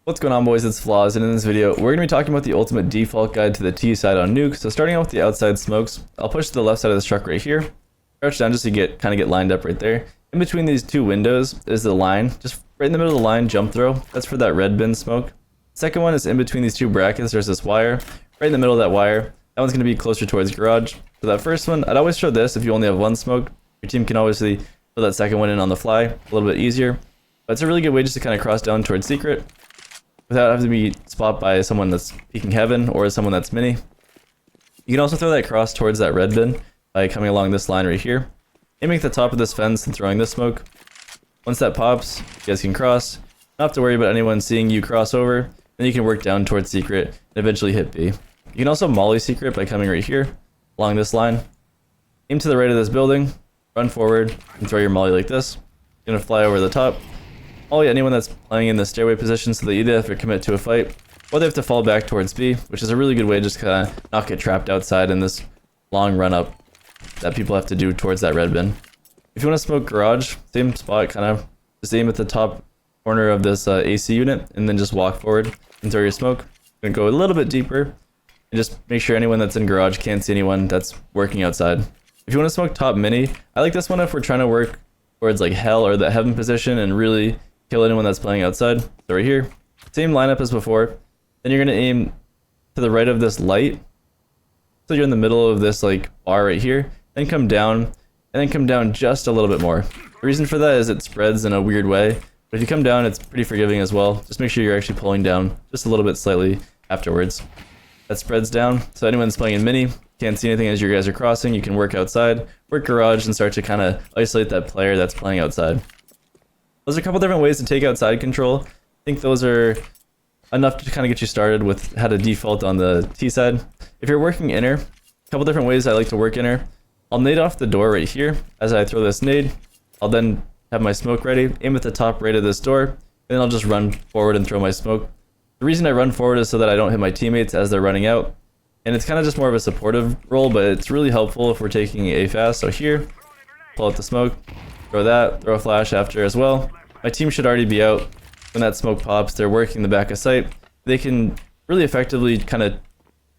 What's going on, boys? It's Flaws, and in this video we're going to be talking about the ultimate default guide to the T side on Nuke. So starting out with the outside smokes, I'll push to the left side of this truck right here, crouch down just to kind of get lined up right there. In between these two windows is the line, just right in the middle of the line, jump throw. That's for that red bin smoke. Second one is in between these two brackets, there's this wire, right in the middle of that wire. That one's going to be closer towards garage. For that first one, I'd always throw this if you only have one smoke. Your team can obviously throw that second one in on the fly, a little bit easier. But it's a really good way just to kind of cross down towards secret, without having to be spotted by someone that's peeking heaven or someone that's mini. You can also throw that cross towards that red bin by coming along this line right here, aiming at the top of this fence and throwing this smoke. Once that pops, you guys can cross. Not have to worry about anyone seeing you cross over. Then you can work down towards secret and eventually hit B. You can also molly secret by coming right here along this line. Aim to the right of this building, run forward, and throw your molly like this. You're gonna fly over the top. Molly anyone that's playing in the stairway position, so they either have to commit to a fight or they have to fall back towards B, which is a really good way to just kind of not get trapped outside in this long run up that people have to do towards that red bin. If you want to smoke garage, same spot, kind of just aim at the top corner of this AC unit and then just walk forward and throw your smoke. Gonna go a little bit deeper and just make sure anyone that's in garage can't see anyone that's working outside. If you want to smoke top mini, I like this one if we're trying to work towards like hell or the heaven position and really kill anyone that's playing outside. So right here, same lineup as before. Then you're gonna aim to the right of this light. So you're in the middle of this like bar right here. Then come down, and then come down just a little bit more. The reason for that is it spreads in a weird way. But if you come down, it's pretty forgiving as well. Just make sure you're actually pulling down just a little bit slightly afterwards. That spreads down, so anyone that's playing in mini can't see anything as you guys are crossing. You can work outside, work garage, and start to kind of isolate that player that's playing outside. Those are a couple different ways to take outside control. I think those are enough to kind of get you started with how to default on the T side. If you're working inner, a couple different ways I like to work inner. I'll nade off the door right here as I throw this nade. I'll then have my smoke ready, aim at the top right of this door, and then I'll just run forward and throw my smoke. The reason I run forward is so that I don't hit my teammates as they're running out. And it's kind of just more of a supportive role, but it's really helpful if we're taking A fast. So here, pull out the smoke, throw that, throw a flash after as well. My team should already be out. When that smoke pops, they're working the back of site. They can really effectively kind of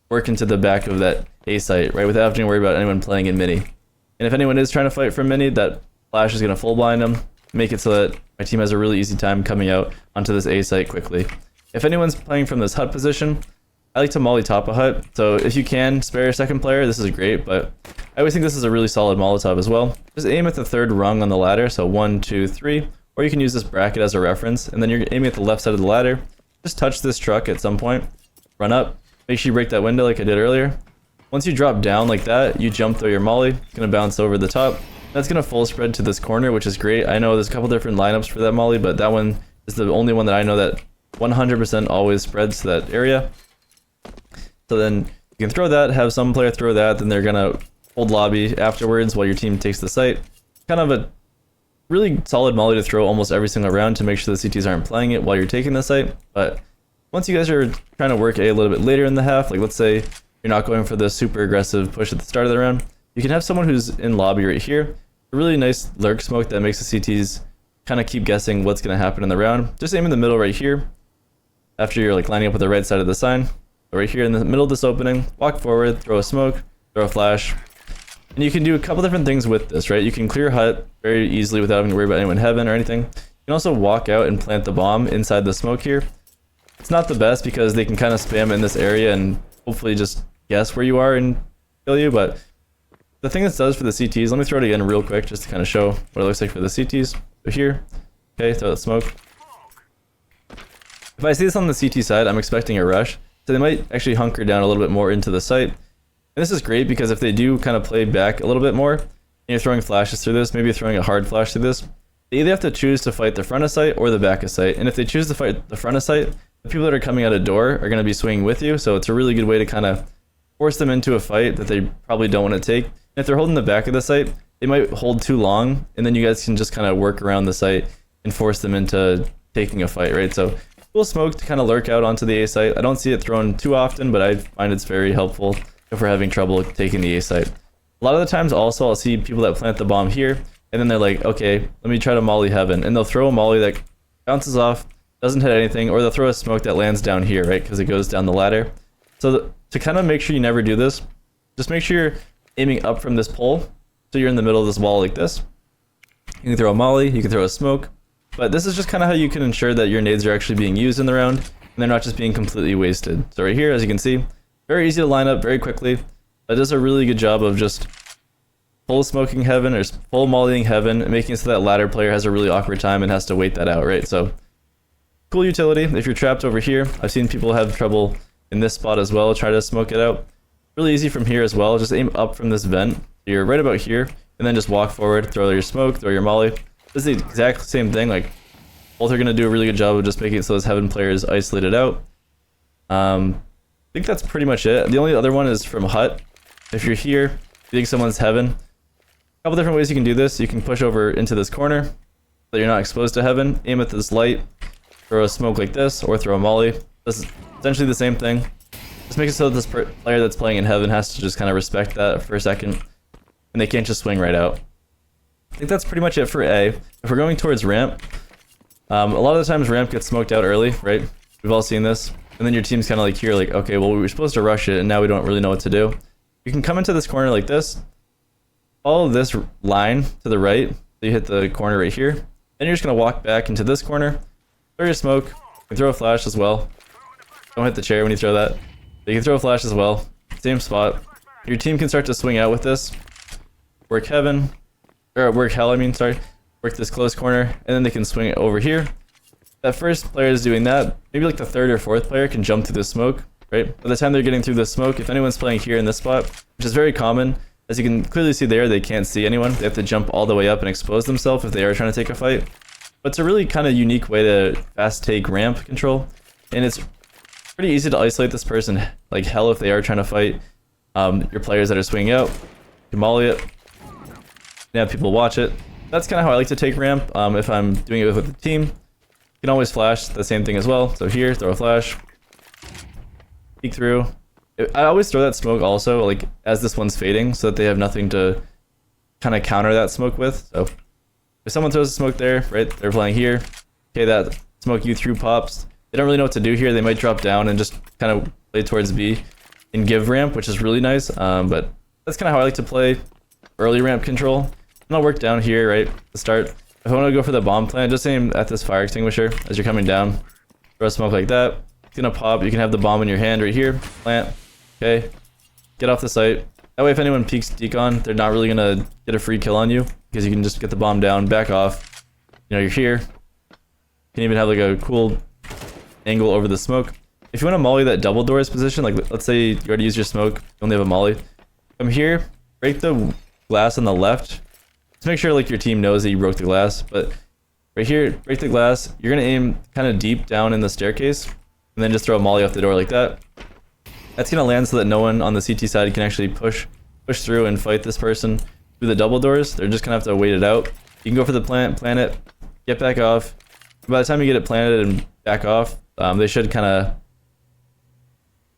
work into the back of that A site, right, without having to worry about anyone playing in mini. And if anyone is trying to fight from mini, that flash is going to full blind them, make it so that my team has a really easy time coming out onto this A site quickly. If anyone's playing from this hut position, I like to molly top a hut. So if you can spare a second player, this is great, but I always think this is a really solid Molotov as well. Just aim at the third rung on the ladder, so 1, 2, 3. Or you can use this bracket as a reference, and then you're aiming at the left side of the ladder. Just touch this truck at some point, run up, make sure you break that window like I did earlier. Once you drop down like that, you jump through your molly, it's going to bounce over the top. That's going to full spread to this corner, which is great. I know there's a couple different lineups for that molly, but that one is the only one that I know that 100% always spreads to that area. So then you can throw that, have some player throw that, then they're going to hold lobby afterwards while your team takes the site. Kind of a really solid molly to throw almost every single round to make sure the CTs aren't playing it while you're taking the site. But once you guys are trying to work A little bit later in the half, like let's say you're not going for the super aggressive push at the start of the round, you can have someone who's in lobby right here. A really nice lurk smoke that makes the CTs kind of keep guessing what's going to happen in the round. Just aim in the middle right here. After you're like lining up with the right side of the sign, right here in the middle of this opening, walk forward, throw a smoke, throw a flash. And you can do a couple different things with this, right? You can clear hut very easily without having to worry about anyone heaven or anything. You can also walk out and plant the bomb inside the smoke here. It's not the best because they can kind of spam in this area and hopefully just guess where you are and kill you, but the thing this does for the CTs, let me throw it again real quick just to kind of show what it looks like for the CTs. So here, okay, throw that smoke. If I see this on the CT side, I'm expecting a rush, so they might actually hunker down a little bit more into the site. And this is great because if they do kind of play back a little bit more, and you're throwing flashes through this, maybe you're throwing a hard flash through this, they either have to choose to fight the front of site or the back of site. And if they choose to fight the front of site, the people that are coming out of door are going to be swinging with you, so it's a really good way to kind of force them into a fight that they probably don't want to take. And if they're holding the back of the site, they might hold too long, and then you guys can just kind of work around the site and force them into taking a fight, right? So cool smoke to kind of lurk out onto the A site. I don't see it thrown too often, but I find it's very helpful if we're having trouble taking the A site. A lot of the times also I'll see people that plant the bomb here, and then they're like, okay, let me try to molly heaven. And they'll throw a molly that bounces off doesn't hit anything, or they'll throw a smoke that lands down here, right? Because it goes down the ladder. So to kind of make sure you never do this, just make sure you're aiming up from this pole, so you're in the middle of this wall like this. You can throw a molly, you can throw a smoke, but this is just kind of how you can ensure that your nades are actually being used in the round, and they're not just being completely wasted. So right here, as you can see, very easy to line up very quickly. That does a really good job of just full smoking heaven or full mollying heaven, and making it so that ladder player has a really awkward time and has to wait that out, right? So cool utility. If you're trapped over here, I've seen people have trouble in this spot as well, try to smoke it out. Really easy from here as well, just aim up from this vent. You're right about here, and then just walk forward, throw your smoke, throw your molly. This is the exact same thing, like both are going to do a really good job of just making it so those heaven players isolated out. I think that's pretty much it. The only other one is from hut. If you're here, you think someone's heaven, a couple different ways you can do this. You can push over into this corner so that you're not exposed to heaven, aim at this light, throw a smoke like this, or throw a molly. This is essentially the same thing. Just make it so that this player that's playing in heaven has to just kind of respect that for a second, and they can't just swing right out. I think that's pretty much it for A. If we're going towards ramp, a lot of the times ramp gets smoked out early, right? We've all seen this. And then your team's kind of like here, like, okay, well, we were supposed to rush it, and now we don't really know what to do. You can come into this corner like this, follow this line to the right, so you hit the corner right here. Then you're just going to walk back into this corner, throw your smoke, you can throw a flash as well. Don't hit the chair when you throw that. But you can throw a flash as well, same spot. Your team can start to swing out with this. Work heaven, or work hell, I mean, sorry. Work this close corner, and then they can swing it over here. That first player is doing that. Maybe like the third or fourth player can jump through the smoke, right? By the time they're getting through the smoke, if anyone's playing here in this spot, which is very common, as you can clearly see there, they can't see anyone. They have to jump all the way up and expose themselves if they are trying to take a fight. But it's a really kind of unique way to fast take ramp control, and it's pretty easy to isolate this person like hell if they are trying to fight your players that are swinging out. You molly it, and have people watch it. That's kind of how I like to take ramp if I'm doing it with the team. You can always flash the same thing as well. So here, throw a flash, peek through. I always throw that smoke also, like as this one's fading, so that they have nothing to kind of counter that smoke with. So if someone throws a smoke there, right, they're playing here. Okay, that smoke you through pops. They don't really know what to do here. They might drop down and just kind of play towards B and give ramp, which is really nice. But that's kind of how I like to play early ramp control. And I'll work down here, right, to start. If I want to go for the bomb plant, just aim at this fire extinguisher as you're coming down. Throw a smoke like that. It's gonna pop. You can have the bomb in your hand right here. Plant. Okay. Get off the site. That way if anyone peeks decon, they're not really gonna get a free kill on you, because you can just get the bomb down, back off. You know, you're here. You can even have like a cool angle over the smoke. If you want to molly that double doors position, like let's say you already used your smoke, you only have a molly. Come here, break the glass on the left. Just make sure like your team knows that you broke the glass, but right here, break the glass. You're gonna aim kind of deep down in the staircase, and then just throw a molly off the door like that. That's gonna land so that no one on the CT side can actually push through and fight this person through the double doors. They're just gonna have to wait it out. You can go for the plant it, get back off. By the time you get it planted and back off, they should kind of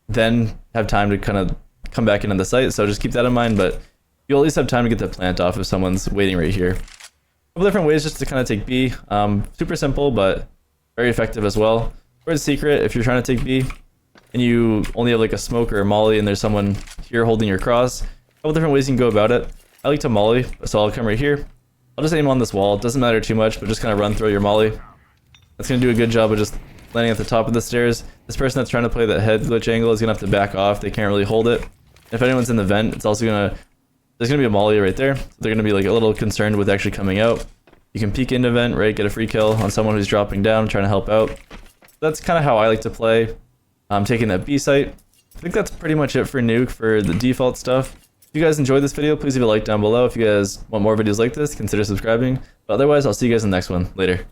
then have time to kind of come back into the site. So just keep that in mind, but you'll at least have time to get the plant off if someone's waiting right here. A couple different ways just to kind of take B. Super simple, but very effective as well. Towards secret, if you're trying to take B and you only have like a smoke or a molly and there's someone here holding your cross, a couple different ways you can go about it. I like to molly, so I'll come right here. I'll just aim on this wall. It doesn't matter too much, but just kind of run through your molly. That's going to do a good job of just landing at the top of the stairs. This person that's trying to play that head glitch angle is going to have to back off. They can't really hold it. If anyone's in the vent, it's also going to... There's going to be a molly right there. So they're going to be like a little concerned with actually coming out. You can peek into vent, right? Get a free kill on someone who's dropping down, trying to help out. That's kind of how I like to play. Taking that B site. I think that's pretty much it for Nuke for the default stuff. If you guys enjoyed this video, please leave a like down below. If you guys want more videos like this, consider subscribing. But otherwise, I'll see you guys in the next one. Later.